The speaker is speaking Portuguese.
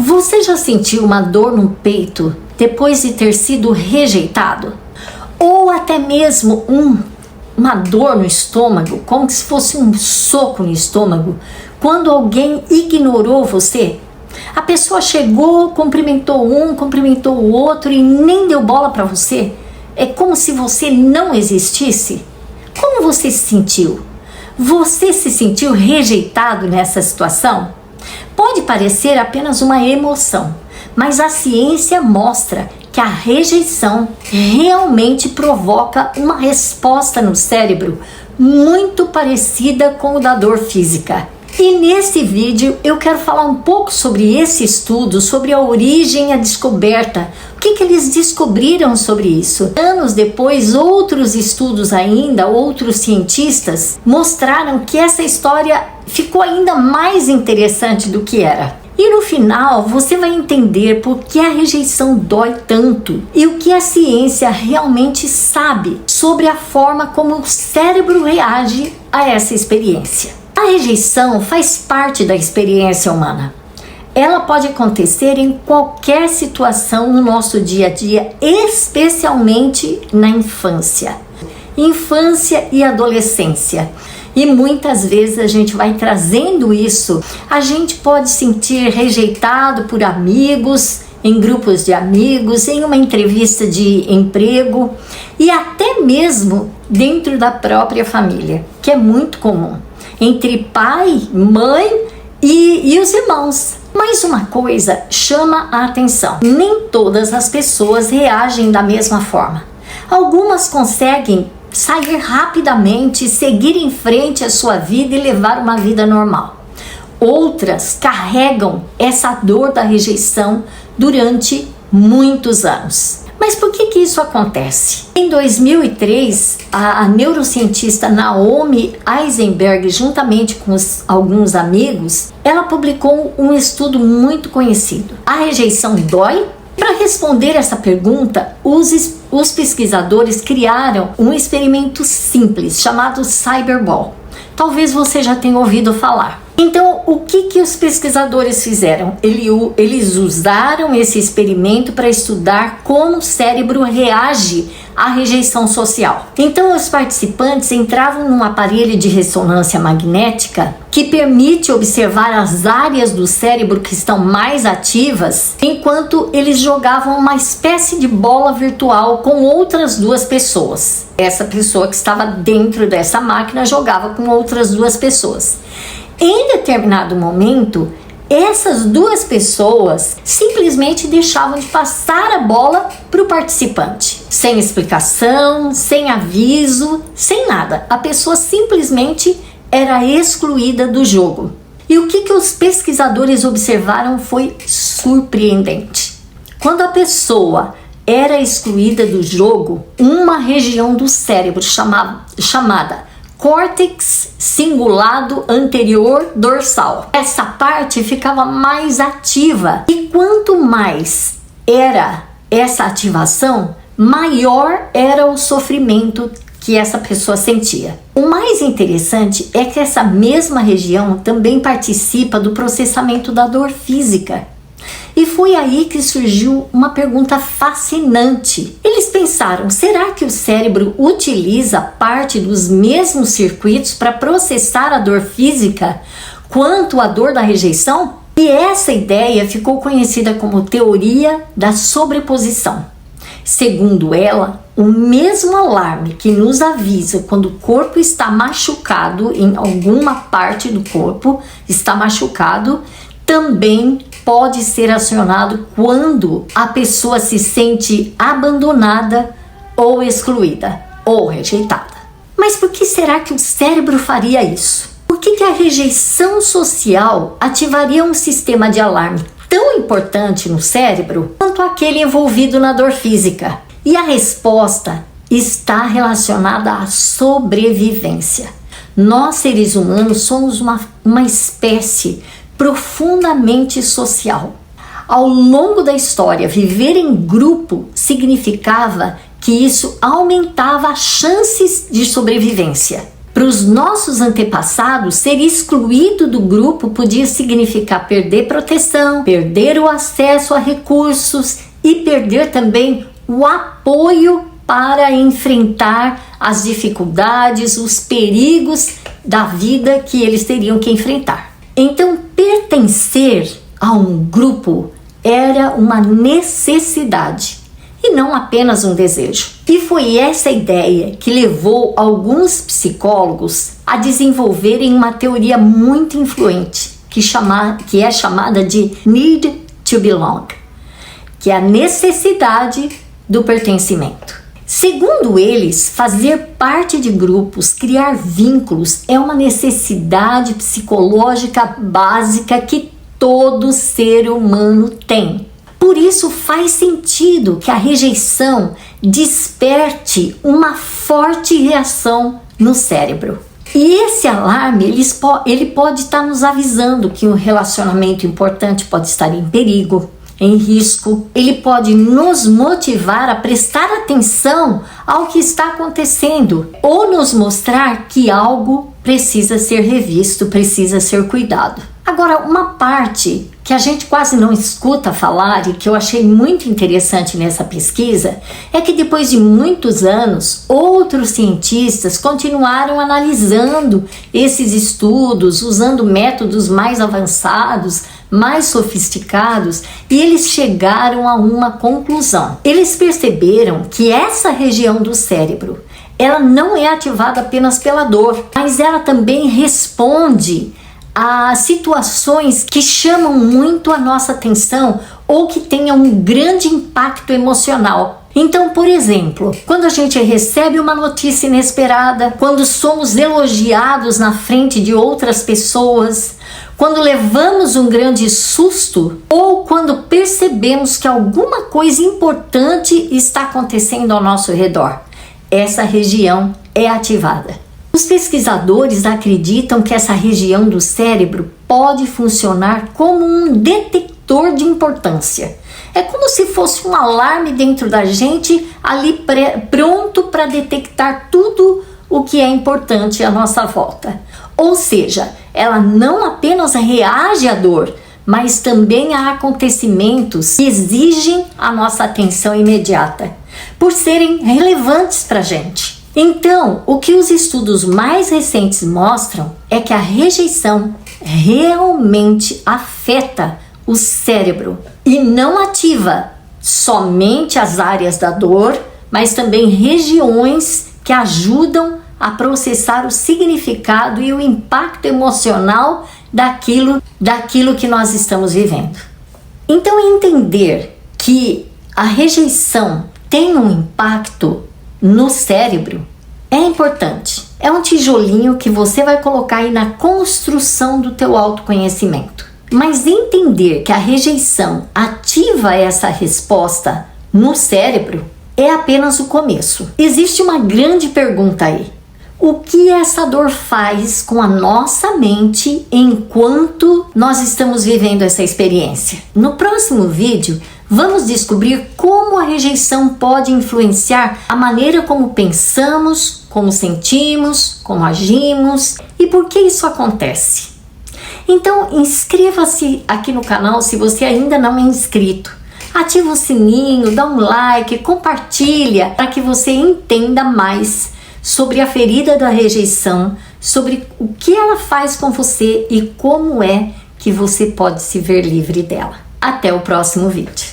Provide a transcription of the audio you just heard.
Você já sentiu uma dor no peito depois de ter sido rejeitado? Ou até mesmo uma dor no estômago, como se fosse um soco no estômago, quando alguém ignorou você? A pessoa chegou, cumprimentou um, cumprimentou o outro e nem deu bola para você? É como se você não existisse? Como você se sentiu? Você se sentiu rejeitado nessa situação? Pode parecer apenas uma emoção, mas a ciência mostra que a rejeição realmente provoca uma resposta no cérebro muito parecida com o da dor física. E nesse vídeo eu quero falar um pouco sobre esse estudo, sobre a origem e a descoberta. O que eles descobriram sobre isso? Anos depois, outros estudos ainda, outros cientistas, mostraram que essa história ficou ainda mais interessante do que era. E no final você vai entender por que a rejeição dói tanto e o que a ciência realmente sabe sobre a forma como o cérebro reage a essa experiência. A rejeição faz parte da experiência humana. Ela pode acontecer em qualquer situação no nosso dia a dia, especialmente na infância e adolescência. E muitas vezes a gente vai trazendo isso. A gente pode sentir rejeitado por amigos, em grupos de amigos, em uma entrevista de emprego e até mesmo dentro da própria família, que é muito comum, entre pai, mãe e os irmãos. Mas uma coisa chama a atenção: nem todas as pessoas reagem da mesma forma. Algumas conseguem sair rapidamente, seguir em frente a sua vida e levar uma vida normal. Outras carregam essa dor da rejeição durante muitos anos. Mas por que isso acontece? Em 2003, a neurocientista Naomi Eisenberg, juntamente com alguns amigos, ela publicou um estudo muito conhecido. A rejeição dói? Para responder essa pergunta, os pesquisadores criaram um experimento simples chamado Cyberball. Talvez você já tenha ouvido falar. Então, o que os pesquisadores fizeram? Eles usaram esse experimento para estudar como o cérebro reage à rejeição social. Então, os participantes entravam num aparelho de ressonância magnética que permite observar as áreas do cérebro que estão mais ativas, enquanto eles jogavam uma espécie de bola virtual com outras duas pessoas. Essa pessoa que estava dentro dessa máquina jogava com outras duas pessoas. Em determinado momento, essas duas pessoas simplesmente deixavam de passar a bola para o participante. Sem explicação, sem aviso, sem nada. A pessoa simplesmente era excluída do jogo. E o que os pesquisadores observaram foi surpreendente. Quando a pessoa era excluída do jogo, uma região do cérebro chamada córtex cingulado anterior dorsal. Essa parte ficava mais ativa e quanto mais era essa ativação, maior era o sofrimento que essa pessoa sentia. O mais interessante é que essa mesma região também participa do processamento da dor física. E foi aí que surgiu uma pergunta fascinante. Eles pensaram: será que o cérebro utiliza parte dos mesmos circuitos para processar a dor física quanto a dor da rejeição? E essa ideia ficou conhecida como teoria da sobreposição. Segundo ela, o mesmo alarme que nos avisa quando o corpo está machucado, em alguma parte do corpo está machucado, também pode ser acionado quando a pessoa se sente abandonada ou excluída ou rejeitada. Mas por que será que o cérebro faria isso? Por que a rejeição social ativaria um sistema de alarme tão importante no cérebro quanto aquele envolvido na dor física? E a resposta está relacionada à sobrevivência. Nós, seres humanos, somos uma espécie profundamente social. Ao longo da história, viver em grupo significava que isso aumentava as chances de sobrevivência. Para os nossos antepassados, ser excluído do grupo podia significar perder proteção, perder o acesso a recursos e perder também o apoio para enfrentar as dificuldades, os perigos da vida que eles teriam que enfrentar. Então, pertencer a um grupo era uma necessidade e não apenas um desejo. E foi essa ideia que levou alguns psicólogos a desenvolverem uma teoria muito influente que é chamada de Need to Belong, que é a necessidade do pertencimento. Segundo eles, fazer parte de grupos, criar vínculos é uma necessidade psicológica básica que todo ser humano tem. Por isso faz sentido que a rejeição desperte uma forte reação no cérebro. E esse alarme ele pode estar nos avisando que um relacionamento importante pode estar em perigo, em risco. Ele pode nos motivar a prestar atenção ao que está acontecendo ou nos mostrar que algo precisa ser revisto, precisa ser cuidado. Agora, uma parte que a gente quase não escuta falar e que eu achei muito interessante nessa pesquisa é que depois de muitos anos, outros cientistas continuaram analisando esses estudos, usando métodos mais avançados, mais sofisticados, e eles chegaram a uma conclusão. Eles perceberam que essa região do cérebro, ela não é ativada apenas pela dor, mas ela também responde a situações que chamam muito a nossa atenção ou que tenham um grande impacto emocional. Então, por exemplo, quando a gente recebe uma notícia inesperada, quando somos elogiados na frente de outras pessoas, quando levamos um grande susto ou quando percebemos que alguma coisa importante está acontecendo ao nosso redor, essa região é ativada. Os pesquisadores acreditam que essa região do cérebro pode funcionar como um detector de importância. É como se fosse um alarme dentro da gente ali pronto para detectar tudo o que é importante à nossa volta. Ou seja, ela não apenas reage à dor, mas também a acontecimentos que exigem a nossa atenção imediata, por serem relevantes para a gente. Então, o que os estudos mais recentes mostram é que a rejeição realmente afeta o cérebro e não ativa somente as áreas da dor, mas também regiões que ajudam a processar o significado e o impacto emocional daquilo que nós estamos vivendo. Então, entender que a rejeição tem um impacto no cérebro é importante. É um tijolinho que você vai colocar aí na construção do teu autoconhecimento. Mas entender que a rejeição ativa essa resposta no cérebro é apenas o começo. Existe uma grande pergunta aí. O que essa dor faz com a nossa mente enquanto nós estamos vivendo essa experiência? No próximo vídeo, vamos descobrir como a rejeição pode influenciar a maneira como pensamos, como sentimos, como agimos e por que isso acontece. Então, inscreva-se aqui no canal se você ainda não é inscrito. Ativa o sininho, dá um like, compartilha para que você entenda mais sobre a ferida da rejeição, sobre o que ela faz com você e como é que você pode se ver livre dela. Até o próximo vídeo.